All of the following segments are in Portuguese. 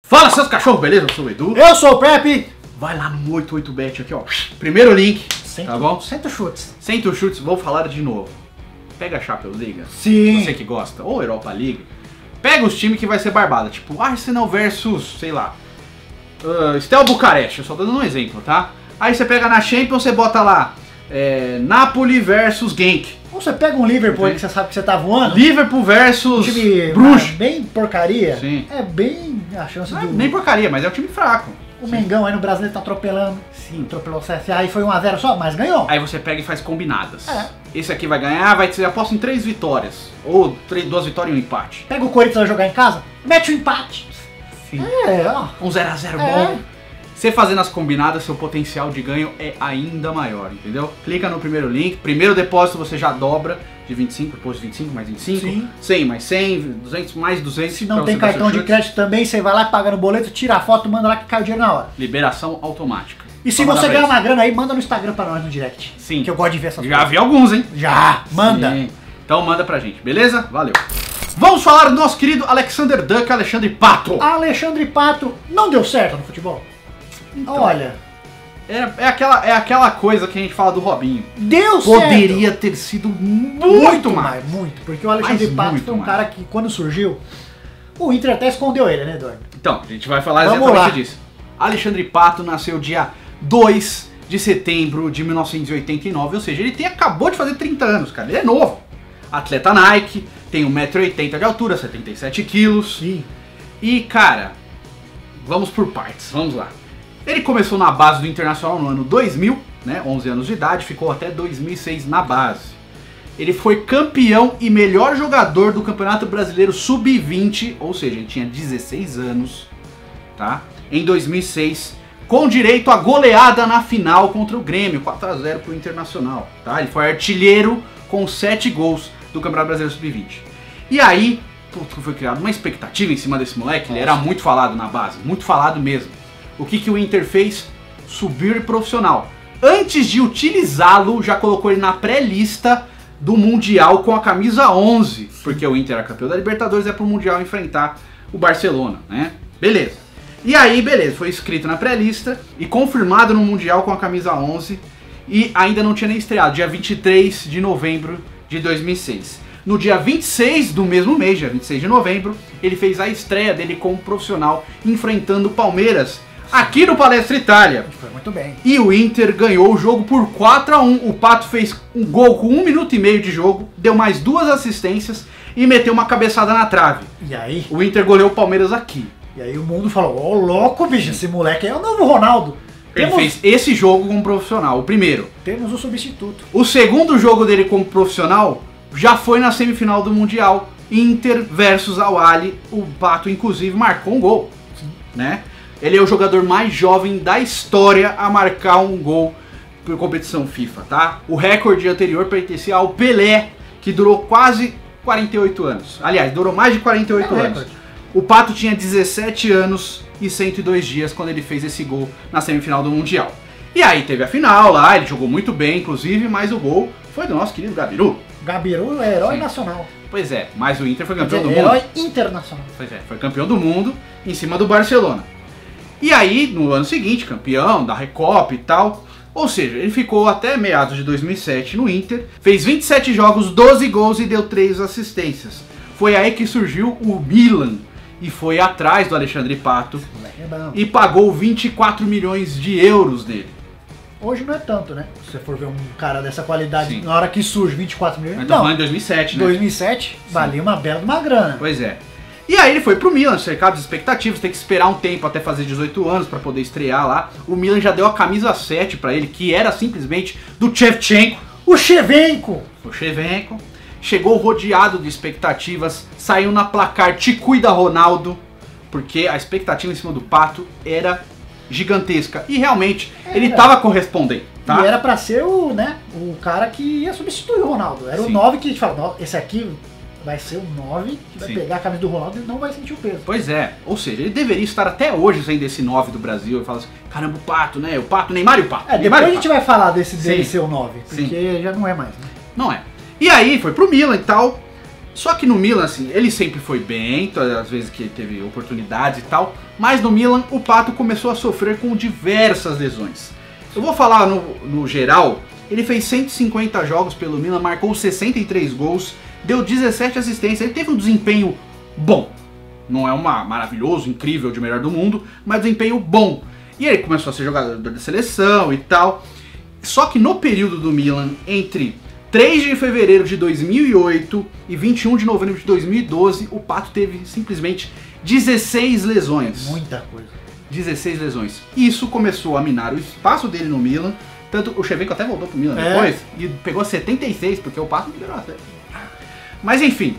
Fala, seus cachorros, beleza? Eu sou o Edu. Eu sou o Pepe. Vai lá no 88bet aqui, ó. Primeiro link, tá bom? Senta chutes. Senta os chutes, vou falar de novo. Pega a Champions League. Sim. Você que gosta. Ou Europa League. Pega os times que vai ser barbada. Tipo, Arsenal versus, sei lá, Steaua Bucareste. Eu só tô dando um exemplo, tá? Aí você pega na Champions, você bota lá Napoli versus Genk. Ou você pega um Liverpool aí que você sabe que você tá voando. Liverpool versus Um time Bruges. bem porcaria. Sim. É bem a chance Não é do... nem porcaria, mas é um time fraco. O Mengão aí no Brasileiro tá atropelando. Sim. Atropelou o CSA e foi 1-0 só, mas ganhou. Aí você pega e faz combinadas. É. Esse aqui vai ganhar, vai ter aposta em 3 vitórias. Ou 2 vitórias e um empate. Pega o Corinthians vai jogar em casa, mete o empate. Sim. É, ó. Um 0x0 bom. Você fazendo as combinadas, seu potencial de ganho é ainda maior, entendeu? Clica no primeiro link, primeiro depósito você já dobra de 25, depois de 25 mais 25, Sim. 100 mais 100, 200 mais 200. Se não tem cartão de crédito também, você vai lá, paga no boleto, tira a foto, manda lá que cai o dinheiro na hora. Liberação automática. E se você ganhar uma grana aí, manda no Instagram pra nós no direct. Sim. Que eu gosto de ver essas Já coisas. vi alguns, hein? Já, manda. Sim. Então manda pra gente, beleza? Valeu. Vamos falar do nosso querido Alexander Duck, Alexandre Pato. Alexandre Pato não deu certo no futebol? Então, olha, é aquela coisa que a gente fala do Robinho. deu Poderia certo. ter sido muito mais. Muito, porque o Alexandre Mas Pato muito foi um mais. cara que quando surgiu, o Inter até escondeu ele, né, Eduardo? Então, a gente vai falar Vamos exatamente lá. disso. Alexandre Pato nasceu dia 2 de setembro de 1989, ou seja, ele acabou de fazer 30 anos, cara. Ele é novo. Atleta Nike, tem 1,80 m de altura, 77 quilos. Sim. E, cara, vamos por partes, vamos lá. Ele começou na base do Internacional no ano 2000, né, 11 anos de idade, ficou até 2006 na base. Ele foi campeão e melhor jogador do Campeonato Brasileiro Sub-20, ou seja, ele tinha 16 anos, tá? Em 2006, com direito a goleada na final contra o Grêmio, 4-0 pro Internacional, tá? Ele foi artilheiro com 7 gols do Campeonato Brasileiro Sub-20. E aí, foi criada uma expectativa em cima desse moleque, ele era muito falado na base, muito falado mesmo. O que o Inter fez? Subir profissional. Antes de utilizá-lo, já colocou ele na pré-lista do Mundial com a camisa 11, porque o Inter era campeão da Libertadores e é pro Mundial enfrentar o Barcelona, né? Beleza. E aí, beleza, foi inscrito na pré-lista e confirmado no Mundial com a camisa 11 e ainda não tinha nem estreado, dia 23 de novembro de 2006. No dia 26 do mesmo mês, dia 26 de novembro, ele fez a estreia dele como profissional enfrentando o Palmeiras aqui no Palestra Itália. Foi muito bem. E o Inter ganhou o jogo por 4-1. O Pato fez um gol com 1 minuto e meio de jogo, deu mais 2 assistências e meteu uma cabeçada na trave. E aí? O Inter goleou o Palmeiras aqui. E aí o mundo falou, ô louco, bicho, esse moleque é o novo Ronaldo. Ele fez esse jogo como profissional, o primeiro. Temos o substituto. O segundo jogo dele como profissional já foi na semifinal do Mundial. Inter versus Al Ahly. O Pato, inclusive, marcou um gol, né? Ele é o jogador mais jovem da história a marcar um gol por competição FIFA, tá? O recorde anterior pertencia ao Pelé, que durou quase 48 anos. Aliás, durou mais de 48 anos. Recorde. O Pato tinha 17 anos e 102 dias quando ele fez esse gol na semifinal do Mundial. E aí teve a final lá, ele jogou muito bem, inclusive, mas o gol foi do nosso querido Gabiru. Gabiru é herói Sim. nacional. Pois é, mas o Inter foi campeão do mundo. Herói internacional. Pois é, foi campeão do mundo em cima do Barcelona. E aí, no ano seguinte, campeão da Recopa e tal. Ou seja, ele ficou até meados de 2007 no Inter, fez 27 jogos, 12 gols e deu 3 assistências. Foi aí que surgiu o Milan e foi atrás do Alexandre Pato Moleque é bom. e pagou 24 milhões de euros nele. Hoje não é tanto, né? Se você for ver um cara dessa qualidade, Sim. na hora que surge 24 milhões, Nós estamos falando em 2007, né? 2007, valia uma bela de uma grana. Pois é. E aí ele foi pro Milan, cercado de expectativas, tem que esperar um tempo até fazer 18 anos pra poder estrear lá. O Milan já deu a camisa 7 pra ele, que era simplesmente do Shevchenko. O Shevchenko! O Shevchenko chegou rodeado de expectativas, saiu na placar Te Cuida Ronaldo, porque a expectativa em cima do Pato era gigantesca. E realmente, ele tava correspondendo, tá? E era pra ser o, né, o cara que ia substituir o Ronaldo. Era Sim. o 9 que a gente fala, "Não, esse aqui vai ser o 9 que vai Sim. pegar a camisa do Ronaldo e não vai sentir o peso." Pois é, ou seja, ele deveria estar até hoje sendo esse 9 do Brasil e falar assim, caramba, o Pato, né? O Pato, Neymar e o Pato. Depois Neymar e a o gente Pato. vai falar desse dele Sim. ser o 9, porque já não é mais, né? Não é. E aí, foi pro Milan e tal. Só que no Milan, assim, ele sempre foi bem, todas as vezes que ele teve oportunidades e tal, mas no Milan o Pato começou a sofrer com diversas lesões. Eu vou falar no geral, ele fez 150 jogos pelo Milan, marcou 63 gols, deu 17 assistências, ele teve um desempenho bom. Não é uma maravilhoso, incrível, de melhor do mundo, mas desempenho bom. E ele começou a ser jogador da seleção e tal. Só que no período do Milan, entre 3 de fevereiro de 2008 e 21 de novembro de 2012, o Pato teve simplesmente 16 lesões. Muita coisa. 16 lesões. Isso começou a minar o espaço dele no Milan. Tanto o Shevchenko até voltou pro Milan depois e pegou 76, porque o Pato liberou até. Mas enfim.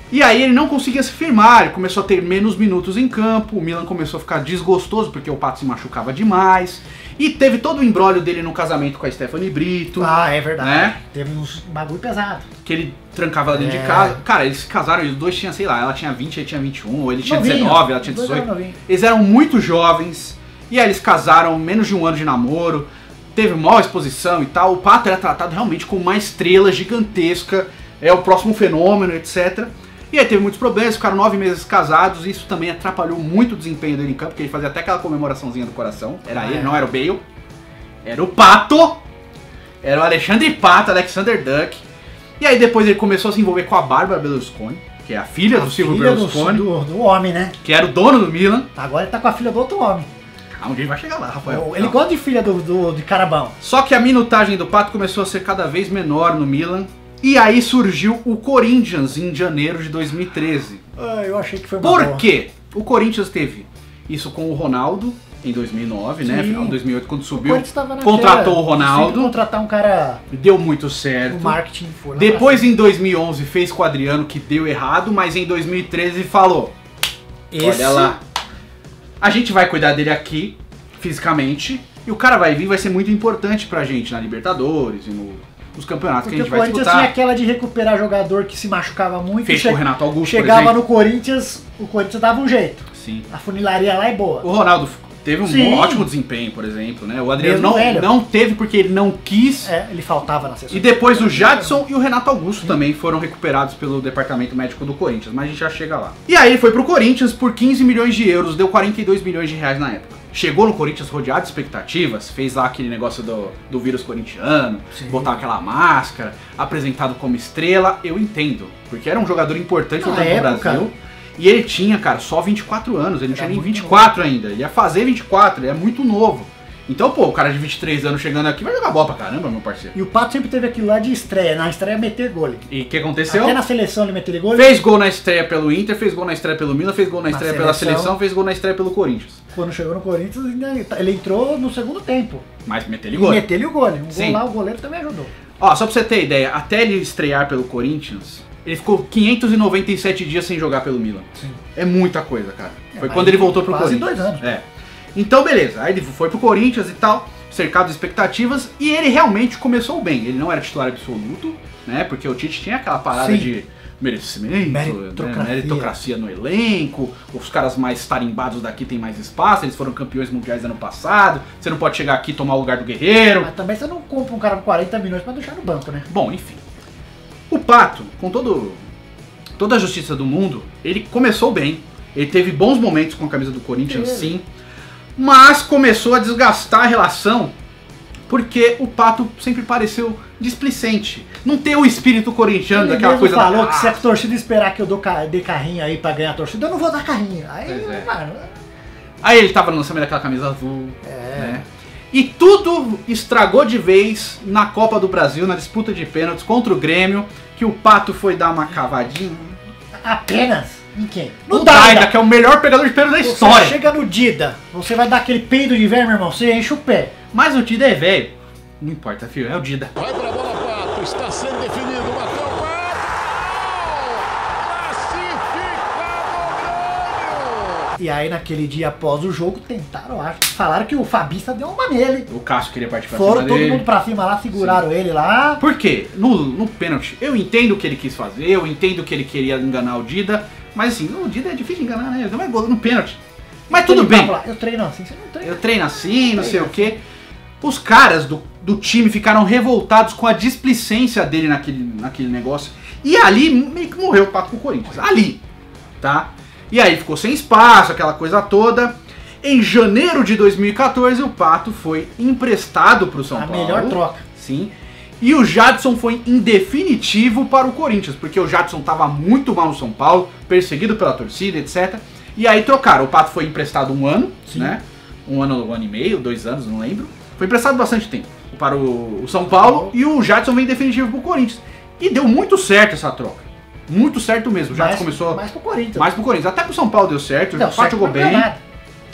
E aí ele não conseguia se firmar, ele começou a ter menos minutos em campo, o Milan começou a ficar desgostoso porque o Pato se machucava demais. E teve todo o imbróglio dele no casamento com a Stephanie Brito. Ah, é verdade. Né? Teve uns bagulho pesado. Que ele trancava ela dentro de casa. Cara, eles se casaram e os dois tinham, sei lá, ela tinha 20, ele tinha 21, ou ele tinha 19, ela tinha 18. Eles eram muito jovens, e aí eles casaram, menos de um ano de namoro, teve maior exposição e tal. O Pato era tratado realmente como uma estrela gigantesca, é o próximo fenômeno, etc. E aí teve muitos problemas, ficaram 9 meses casados, e isso também atrapalhou muito o desempenho dele em campo, porque ele fazia até aquela comemoraçãozinha do coração. Era ele, não era o Bale. Era o Pato. Era o Alexandre Pato, Alexander Duck. E aí depois ele começou a se envolver com a Bárbara Berlusconi, que é a filha do Silvio Berlusconi. Do homem, né? Que era o dono do Milan. Agora ele tá com a filha do outro homem. Ah, um dia ele vai chegar lá, Rafael. Ele gosta de filha de Carabão. Só que a minutagem do Pato começou a ser cada vez menor no Milan. E aí surgiu o Corinthians em janeiro de 2013. Ah, eu achei que foi uma Por quê? O Corinthians teve isso com o Ronaldo em 2009, né? Final de 2008, quando subiu, contratou o Ronaldo. Contratar um cara... Deu muito certo. O marketing foi. Depois, em 2011, fez com o Adriano, que deu errado, mas em 2013 falou: olha lá, a gente vai cuidar dele aqui, fisicamente, e o cara vai vir, vai ser muito importante pra gente na Libertadores e nos campeonatos. Porque que a gente vai disputar. O Corinthians tinha aquela de recuperar jogador que se machucava muito. Fez com o Renato Augusto, chegava no Corinthians, o Corinthians dava um jeito. Sim. A funilaria lá é boa. O Ronaldo teve um ótimo desempenho, por exemplo, né? O Adriano não teve porque ele não quis. Ele faltava na sessão. E depois o Jadson e o Renato Augusto também foram recuperados pelo departamento médico do Corinthians, mas a gente já chega lá. E aí ele foi pro Corinthians por 15 milhões de euros, deu 42 milhões de reais na época. Chegou no Corinthians rodeado de expectativas, fez lá aquele negócio do vírus corintiano, botar aquela máscara, apresentado como estrela, eu entendo. Porque era um jogador importante no Brasil. E ele tinha, cara, só 24 anos, ele não tinha nem 24 ainda. Ele ia fazer 24, ele é muito novo. Então, pô, o cara de 23 anos chegando aqui vai jogar bola pra caramba, meu parceiro. E o Pato sempre teve aquilo lá de estreia, na estreia meter gol. E o que aconteceu? Até na seleção ele meteu gol. Fez gol na estreia pelo Inter, fez gol na estreia pelo Milan, fez gol na estreia pela seleção, fez gol na estreia pelo Corinthians. Quando chegou no Corinthians, ele entrou no segundo tempo. Mas meteu-lhe gol. Meteu-lhe o gol. Um gol lá, o goleiro também ajudou. Ó, só pra você ter ideia, até ele estrear pelo Corinthians, ele ficou 597 dias sem jogar pelo Milan. Sim. É muita coisa, cara. Foi quando ele voltou pro Corinthians. Quase 2 anos. É. Então, beleza. Aí ele foi pro Corinthians e tal, cercado de expectativas, e ele realmente começou bem. Ele não era titular absoluto, né? Porque o Tite tinha aquela parada de merecimento, meritocracia no elenco, os caras mais tarimbados daqui tem mais espaço, eles foram campeões mundiais ano passado, você não pode chegar aqui e tomar o lugar do Guerreiro. Mas também você não compra um cara com 40 milhões pra deixar no banco, né? Bom, enfim. O Pato, com toda a justiça do mundo, ele começou bem, ele teve bons momentos com a camisa do Corinthians, sim, mas começou a desgastar a relação porque o Pato sempre pareceu displicente. Não tem o espírito corintiano daquela coisa. Ele falou que se a torcida esperar que eu dê carrinho aí pra ganhar a torcida, eu não vou dar carrinho. Aí, mano... Aí ele tava no lançamento daquela camisa azul, né? E tudo estragou de vez na Copa do Brasil, na disputa de pênaltis contra o Grêmio, que o Pato foi dar uma cavadinha. Apenas? Em quem? No Daida, que é o melhor pegador de pênalti da história. Você chega no Dida, você vai dar aquele peido de velho, meu irmão, você enche o pé. Mas o Dida é velho. Não importa, filho, é o Dida. Vai pra bola, Pato, está sendo definido, bateu o Pato! Classificado! E aí naquele dia após o jogo, tentaram, falaram que o Fabista deu uma nele. O Cássio queria partir pra cima dele. Foram todo mundo pra cima lá, seguraram ele lá. Por quê? No pênalti, eu entendo o que ele quis fazer, eu entendo que ele queria enganar o Dida, mas assim, o Dida é difícil de enganar, né? Não é gol no pênalti. Mas tudo bem. Eu treino assim, você não treina. Eu treino assim, não sei o quê. Os caras do time ficaram revoltados com a displicência dele naquele negócio. E ali meio que morreu o Pato pro Corinthians. Ali, tá? E aí ficou sem espaço, aquela coisa toda. Em janeiro de 2014, o Pato foi emprestado pro São Paulo. A melhor troca. Sim. E o Jadson foi em definitivo para o Corinthians, porque o Jadson estava muito mal no São Paulo, perseguido pela torcida, etc. E aí trocaram. O Pato foi emprestado um ano, Sim. né? Um ano e meio, 2 anos, não lembro. Foi emprestado bastante tempo para o São Paulo e o Jadson vem em definitivo para o Corinthians. E deu muito certo essa troca. Muito certo mesmo. O Jadson começou... Mais pro Corinthians. Mais pro Corinthians. Até pro São Paulo deu certo. O Pato jogou bem.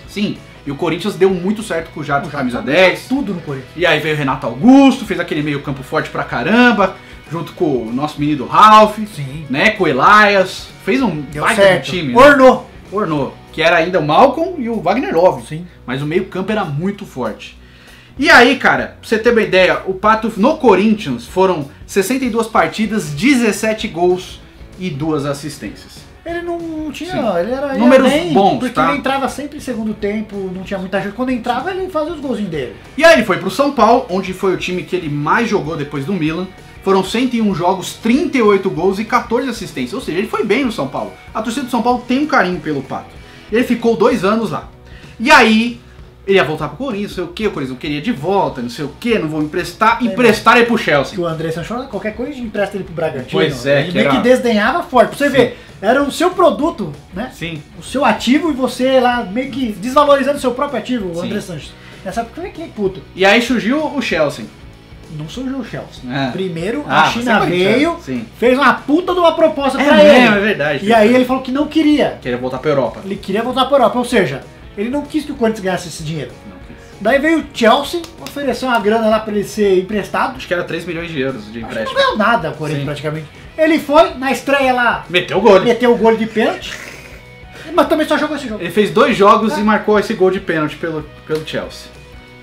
Sim. E o Corinthians deu muito certo com o Jadson camisa 10. Tudo no Corinthians. E aí veio o Renato Augusto, fez aquele meio campo forte pra caramba, junto com o nosso menino Ralf, Sim. né, com o Elias. Fez um Deu baita certo. do time. Ornou. Né? Ornou. Que era ainda o Malcolm e o Wagner Love. Sim. Mas o meio campo era muito forte. E aí, cara, pra você ter uma ideia, o Pato no Corinthians foram 62 partidas, 17 gols e 2 assistências. Ele não tinha, Sim. ele era Números bem, bons, porque tá? ele entrava sempre em segundo tempo, não tinha muita gente. Quando entrava, ele fazia os golzinhos dele. E aí ele foi pro São Paulo, onde foi o time que ele mais jogou depois do Milan. Foram 101 jogos, 38 gols e 14 assistências. Ou seja, ele foi bem no São Paulo. A torcida do São Paulo tem um carinho pelo Pato. Ele ficou 2 anos lá. E aí, ele ia voltar pro Corinthians, não sei o que, o Corinthians não queria de volta, não sei o que, não vou emprestar. Emprestar ele pro Chelsea. Que o André Sancho, qualquer coisa, empresta ele pro Bragantino. Pois é, ele que meio era... que desdenhava forte. Pra você Sim. ver, era o seu produto, né? Sim. O seu ativo e você lá meio que desvalorizando o seu próprio ativo, o Sim. André Sanches. Nessa época eu fiquei puto. E aí surgiu o Chelsea. Não surgiu o Chelsea. É. Primeiro Ah, a China você veio, Sim. fez uma puta de uma proposta É pra mesmo, ele. é verdade. E aí ele falou que não queria. Queria voltar pra Europa. Ele queria voltar pra Europa, ou seja, ele não quis que o Corinthians ganhasse esse dinheiro. Não quis. Daí veio o Chelsea, ofereceu uma grana lá pra ele ser emprestado. Acho que era 3 milhões de euros de Não empréstimo. ganhou nada o Corinthians Sim. praticamente. Ele foi, na estreia lá, Meteu o gol. meteu o gol de pênalti, mas também só jogou esse jogo. Ele fez 2 jogos e marcou esse gol de pênalti pelo Chelsea.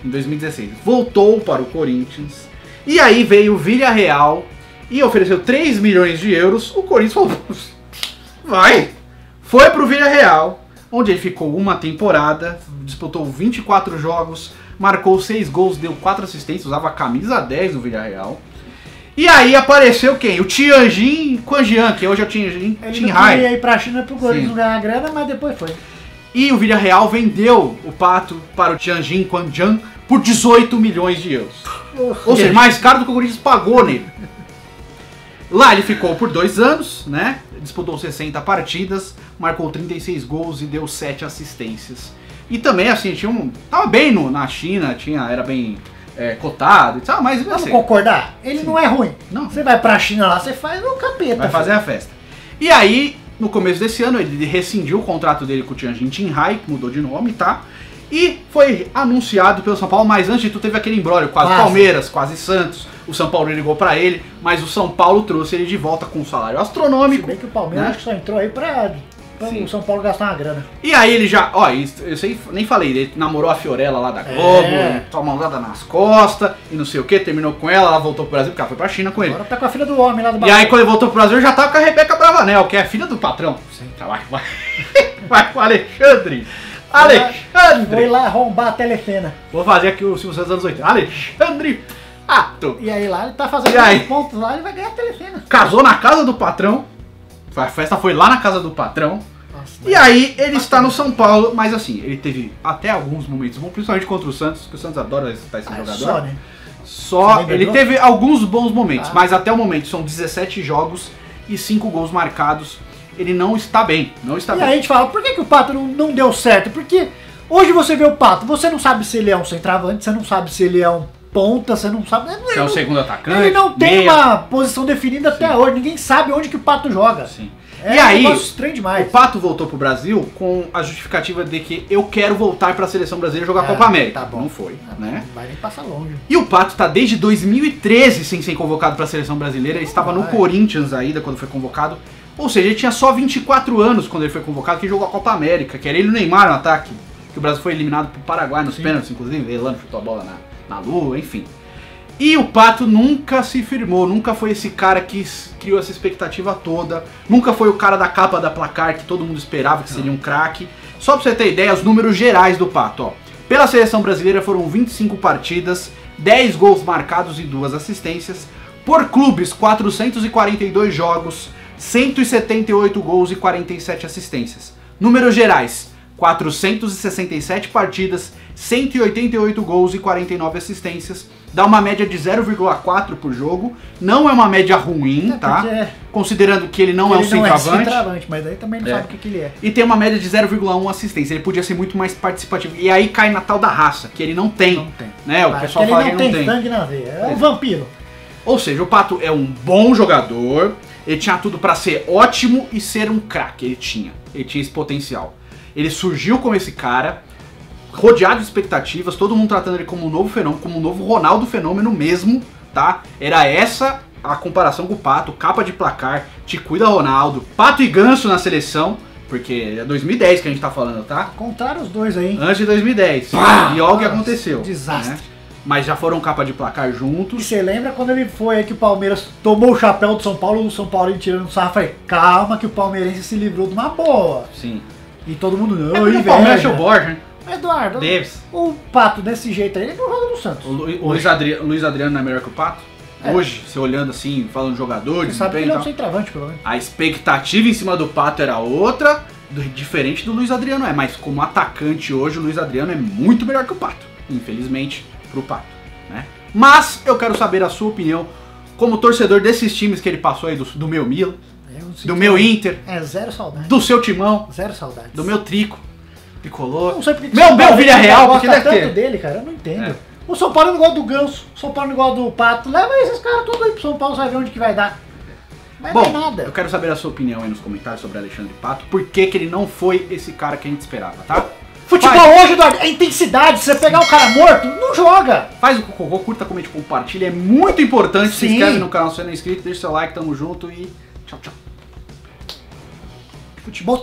Em 2016. Voltou para o Corinthians. E aí veio o Villarreal e ofereceu 3 milhões de euros. O Corinthians falou, vai! Foi pro Villarreal, onde ele ficou uma temporada, disputou 24 jogos, marcou 6 gols, deu 4 assistências, usava a camisa 10 do Villarreal. E aí apareceu quem? O Tianjin Quanjian, que hoje é o Tianjin Ele não Qinghai. queria ir pra China pro Corinthians Sim. não ganhar grana, mas depois foi. E o Villarreal vendeu o Pato para o Tianjin Quanjian por 18 milhões de euros. Ou seja, mais caro do que o Corinthians pagou nele. Lá ele ficou por 2 anos, né? Disputou 60 partidas, marcou 36 gols e deu 7 assistências. E também, assim, tava bem na China, era bem cotado e tal, mas Vamos assim, concordar? Ele não é ruim. Não. Você vai pra China lá, você faz o capeta. vai fazer a festa. E aí, no começo desse ano, ele rescindiu o contrato dele com o Tianjin Qinghai, que mudou de nome, tá? E foi anunciado pelo São Paulo, mas antes de tudo teve aquele imbróglio, quase Palmeiras, quase Santos. O São Paulo ligou pra ele, mas o São Paulo trouxe ele de volta com um salário Se astronômico. bem que o Palmeiras né? acho que só entrou aí pra Sim. o São Paulo gastar uma grana. E aí ele já, ó, eu sei, nem falei, ele namorou a Fiorella lá da Globo, tomou uma mãozada nas costas e não sei o que, terminou com ela voltou pro Brasil, porque ela foi pra China com ele. Agora tá com a filha do homem lá do E Bahia. aí quando ele voltou pro Brasil, ele já tava com a Rebeca Bravanel, que é a filha do patrão. Sim. Tá, vai com o Alexandre. Foi Alexandre! lá arrombar a Telefena. Vou fazer aqui o Silvio Santos dos anos 80. Alexandre Pato. E aí lá ele tá fazendo E aí? 2 pontos lá, ele vai ganhar a Telefena. Casou na casa do patrão. A festa foi lá na casa do patrão. Nossa, E aí ele está no São Paulo, mas assim, ele teve até alguns momentos bons, principalmente contra o Santos, que o Santos adora estar esse jogador. só, né? Só, Você ele lembrou? teve alguns bons momentos, Ah. mas até o momento são 17 jogos e 5 gols marcados. Ele não está bem, não está E bem. aí a gente fala, por que o Pato não deu certo? Porque hoje você vê o Pato, você não sabe se ele é um centroavante, você não sabe se ele é um ponta, você não sabe... Se é o segundo atacante, Ele não tem meia. uma posição definida até hoje, ninguém sabe onde que o Pato joga. Sim. É E aí, um negócio estranho demais. o Pato voltou pro Brasil com a justificativa de que eu quero voltar para a seleção brasileira jogar a Copa América. tá bom. Não foi, né? Não vai nem passar longe. E o Pato tá desde 2013 sem ser convocado para a seleção brasileira. Ele estava no vai. Corinthians ainda quando foi convocado. Ou seja, ele tinha só 24 anos quando ele foi convocado, que jogou a Copa América, que era ele e o Neymar no ataque. Que o Brasil foi eliminado pro Paraguai nos pênaltis, inclusive. Elano chutou a bola na lua, enfim. E o Pato nunca se firmou, nunca foi esse cara que criou essa expectativa toda. Nunca foi o cara da capa da Placar que todo mundo esperava que seria um craque. Só pra você ter ideia, os números gerais do Pato, ó. Pela seleção brasileira foram 25 partidas, 10 gols marcados e 2 assistências. Por clubes, 442 jogos, 178 gols e 47 assistências. Números gerais, 467 partidas, 188 gols e 49 assistências. Dá uma média de 0,4 por jogo. Não é uma média ruim, tá? Considerando que ele não é um centroavante. Mas daí também não sabe o que ele é. E tem uma média de 0,1 assistência. Ele podia ser muito mais participativo. E aí cai na tal da raça, que ele não tem. Não tem. Né? O pessoal fala que ele não tem sangue na veia. É um vampiro. Ou seja, o Pato é um bom jogador. Ele tinha tudo pra ser ótimo e ser um craque. Ele tinha esse potencial. Ele surgiu como esse cara, rodeado de expectativas, todo mundo tratando ele como um novo fenômeno, como um novo Ronaldo Fenômeno mesmo, tá? Era essa a comparação com o Pato, capa de placar, te cuida Ronaldo, Pato e Ganso na seleção, porque é 2010 que a gente tá falando, tá? Contaram os dois aí, hein? Antes de 2010. E olha o que aconteceu. Desastre. Né? Mas já foram capa de placar juntos. E você lembra quando ele foi aí que o Palmeiras tomou o chapéu do São Paulo, o São Paulo tirando o sarro, falei, calma que o palmeirense se livrou de uma boa. Sim. E todo mundo, não, o Palmeiras é o Borja, né? Eduardo, Davis. O Pato desse jeito aí, ele não joga no Santos. O Luiz Adriano não é melhor que o Pato? Hoje, você olhando assim, falando jogador, você sabe que ele é um centroavante, pelo menos. A expectativa em cima do Pato era outra, diferente do Luiz Adriano mas como atacante hoje, o Luiz Adriano é muito melhor que o Pato, infelizmente, pro Pato, né? Mas eu quero saber a sua opinião como torcedor desses times que ele passou aí, do meu Milan, do meu Inter, zero saudade. Do seu Timão, zero saudade. Do meu Trico, Tricolor, não sei porque meu Villarreal, porque gosta tanto dele, cara, eu não entendo. O São Paulo não gosta do Ganso, o São Paulo não gosta do Pato, leva esses caras tudo aí pro São Paulo, você vai ver onde que vai dar. Mas bom, não é nada. Eu quero saber a sua opinião aí nos comentários sobre Alexandre Pato, por que ele não foi esse cara que a gente esperava, tá? Futebol hoje, Eduardo, é intensidade, se você pegar o cara morto, não joga. Faz o cocô, curta, comente, compartilha, é muito importante. Sim. Se inscreve no canal se você não é inscrito, deixa seu like, tamo junto e tchau, tchau. Futebol